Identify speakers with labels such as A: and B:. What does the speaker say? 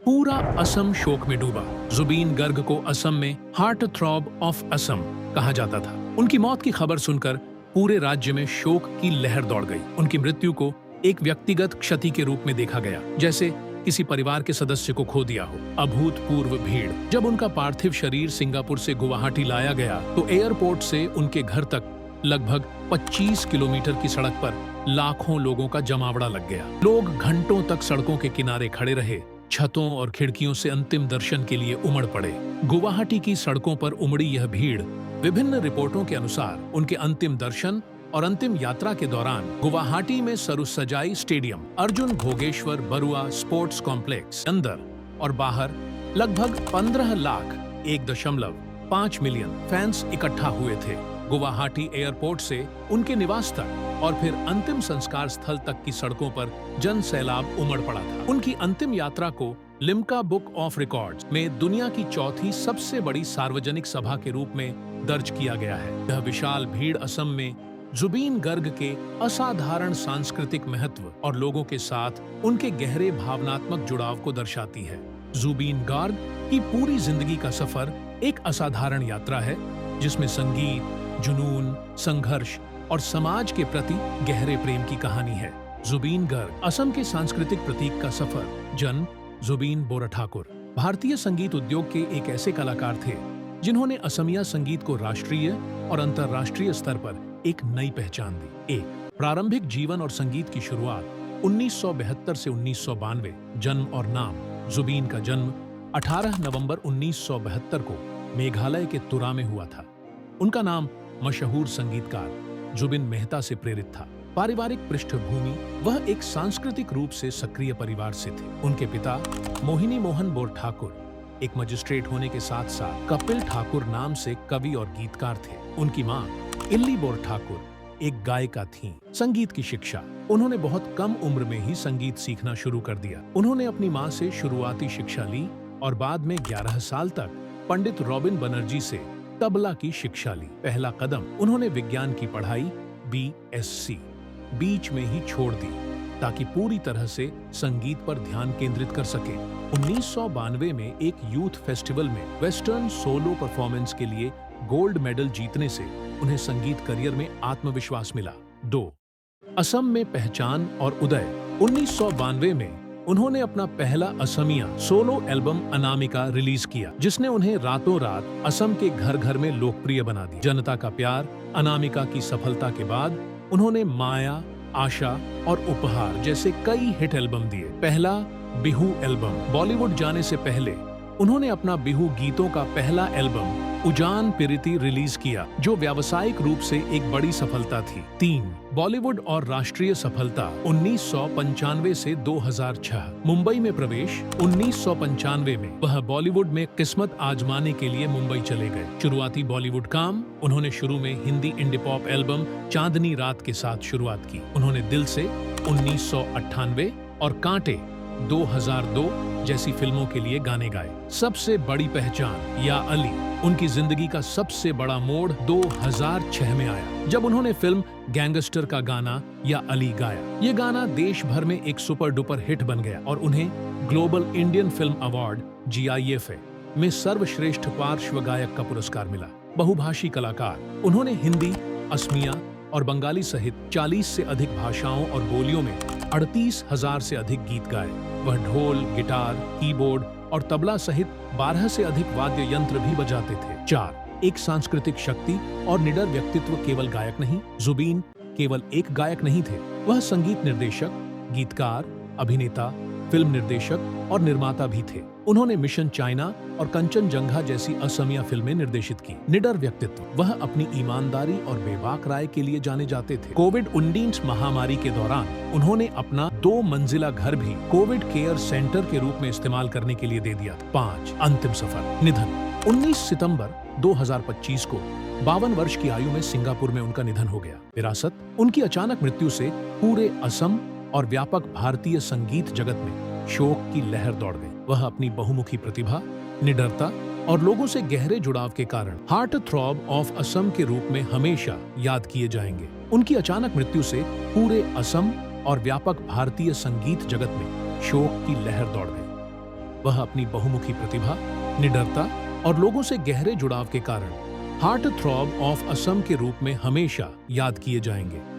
A: पूरा असम शोक में डूबा। जुबीन गर्ग को असम में हार्ट थ्रॉब ऑफ असम कहा जाता था। उनकी मौत की खबर सुनकर पूरे राज्य में शोक की लहर दौड़ गई। उनकी मृत्यु को एक व्यक्तिगत क्षति के रूप में देखा गया, जैसे किसी परिवार के सदस्य को खो दिया हो। अभूतपूर्व भीड़। जब उनका पार्थिव शरीर सिंगापुर से गुवाहाटी लाया गया तो एयरपोर्ट से उनके घर तक लगभग 25 किलोमीटर की सड़क पर लाखों लोगों का जमावड़ा लग गया। लोग घंटों तक सड़कों के किनारे खड़े रहे, छतों और खिड़कियों से अंतिम दर्शन के लिए उमड़ पड़े। गुवाहाटी की सड़कों पर उमड़ी यह भीड़ विभिन्न रिपोर्टों के अनुसार उनके अंतिम दर्शन और अंतिम यात्रा के दौरान गुवाहाटी में Sarusajai stadium, Arjun Bhogeshwar Barua sports complex अंदर और बाहर लगभग 15 लाख 1.5 मिलियन फैंस इकट्ठा हुए थे। गुवाहाटी एयरपोर्ट से उनके निवास तक और फिर अंतिम संस्कार स्थल तक की सड़कों पर जन सैलाब उमड़ पड़ा था। उनकी अंतिम यात्रा को लिम्का बुक ऑफ रिकॉर्ड्स में दुनिया की चौथी सबसे बड़ी सार्वजनिक सभा के रूप में दर्ज किया गया है। यह विशाल भीड़ असम में जुबीन गर्ग के असाधारण सांस्कृतिक महत्व और लोगों के साथ उनके गहरे भावनात्मक जुड़ाव को दर्शाती है। जुबीन गर्ग की पूरी जिंदगी का सफर एक असाधारण यात्रा है, जिसमें संगीत, जुनून, संघर्ष और समाज के प्रति गहरे प्रेम की कहानी है। जुबीन गर्ग असम के सांस्कृतिक प्रतीक का सफर। जन्म जुबीन बोराठाकुर भारतीय संगीत उद्योग के एक ऐसे कलाकार थे जिन्होंने असमिया संगीत को राष्ट्रीय और अंतर्राष्ट्रीय स्तर पर एक नई पहचान दी। एक प्रारंभिक जीवन और संगीत की शुरुआत 1972 से 1992। जन्म और नाम। जुबीन का जन्म 18 नवंबर 1972 को मेघालय के तुरा में हुआ था। उनका नाम मशहूर संगीतकार जुबिन मेहता से प्रेरित था। पारिवारिक पृष्ठभूमि, वह एक सांस्कृतिक रूप से सक्रिय परिवार से थे। उनके पिता मोहिनी मोहन बोरठाकुर एक मजिस्ट्रेट होने के साथ साथ कपिल ठाकुर नाम से कवि और गीतकार थे। उनकी मां इल्ली बोरठाकुर एक गायिका थीं। संगीत की शिक्षा। उन्होंने बहुत कम उम्र में ही संगीत सीखना शुरू कर दिया। उन्होंने अपनी मां से शुरुआती शिक्षा ली और बाद में 11 साल तक पंडित रॉबिन बनर्जी से तबला की शिक्षा ली। पहला कदम उन्होंने विज्ञान की पढ़ाई BSc बीच में ही छोड़ दी ताकि पूरी तरह से संगीत पर ध्यान केंद्रित कर सके। 1992 में एक यूथ फेस्टिवल में वेस्टर्न सोलो परफॉर्मेंस के लिए गोल्ड मेडल जीतने से उन्हें संगीत करियर में आत्मविश्वास मिला। 2 असम में पहचान और उदय। 1992 में उन्होंने अपना पहला Asamiya solo album Anamika release किया, जिसने उन्हें रातों रात असम के घर घर में लोकप्रिय बना दिया। जनता का प्यार। अनामिका की सफलता के बाद उन्होंने माया, आशा और उपहार जैसे कई हिट एल्बम दिए। पहला बिहू एल्बम। बॉलीवुड जाने से पहले उन्होंने अपना बिहू गीतों का पहला एल्बम उजान पिरिति रिलीज किया, जो व्यावसायिक रूप से एक बड़ी सफलता थी। 3 बॉलीवुड और राष्ट्रीय सफलता। 1995 से 2006 मुंबई में प्रवेश। 1995 में वह बॉलीवुड में किस्मत आजमाने के लिए मुंबई चले गए। शुरुआती बॉलीवुड काम। उन्होंने शुरू में हिंदी इंडी पॉप एल्बम चांदनी रात के साथ शुरुआत की। उन्होंने दिल से 1998 और कांटे 2002 जैसी फिल्मों के लिए गाने गाए। सबसे बड़ी पहचान। या अली। उनकी जिंदगी का सबसे बड़ा मोड़ 2006 में आया, जब उन्होंने फिल्म गैंगस्टर का गाना या अली गाया। ये गाना देश भर में एक सुपर डुपर हिट बन गया और उन्हें global Indian film award GIFA में सर्वश्रेष्ठ पार्श्व गायक का पुरस्कार मिला। बहुभाषी कलाकार। उन्होंने हिंदी, असमिया और बंगाली सहित 40 से अधिक भाषाओं और बोलियों में 38,000 से अधिक गीत गाए। वह ढोल, गिटार, कीबोर्ड और तबला सहित 12 से अधिक वाद्य यंत्र भी बजाते थे। 4 एक सांस्कृतिक शक्ति और निडर व्यक्तित्व। केवल गायक नहीं, जुबीन केवल एक गायक नहीं थे। वह संगीत निर्देशक, गीतकार, अभिनेता, फिल्म निर्देशक और निर्माता भी थे। उन्होंने मिशन चाइना और कंचनजंगा जैसी असमिया फिल्में निर्देशित की। निडर व्यक्तित्व। वह अपनी ईमानदारी और बेबाक राय के लिए जाने जाते थे। कोविड-19 महामारी के दौरान उन्होंने अपना 2 मंजिला घर भी कोविड केयर सेंटर के रूप में इस्तेमाल करने के लिए दे दिया। 5 अंतिम सफर। निधन। 19 सितंबर 2025 को 52 वर्ष की आयु में सिंगापुर में उनका निधन हो गया। विरासत। उनकी अचानक मृत्यु से पूरे असम और व्यापक भारतीय संगीत जगत में शोक की लहर दौड़ गई। वह अपनी बहुमुखी प्रतिभा, निडरता और लोगों से गहरे जुड़ाव के कारण हार्ट थ्रॉब ऑफ असम के रूप में हमेशा याद किए जाएंगे। उनकी अचानक मृत्यु से पूरे असम और व्यापक भारतीय संगीत जगत में शोक की लहर दौड़ गई। वह अपनी बहुमुखी प्रतिभा, निडरता और लोगों से गहरे जुड़ाव के कारण हार्ट थ्रॉब ऑफ असम के रूप में हमेशा याद किए जाएंगे।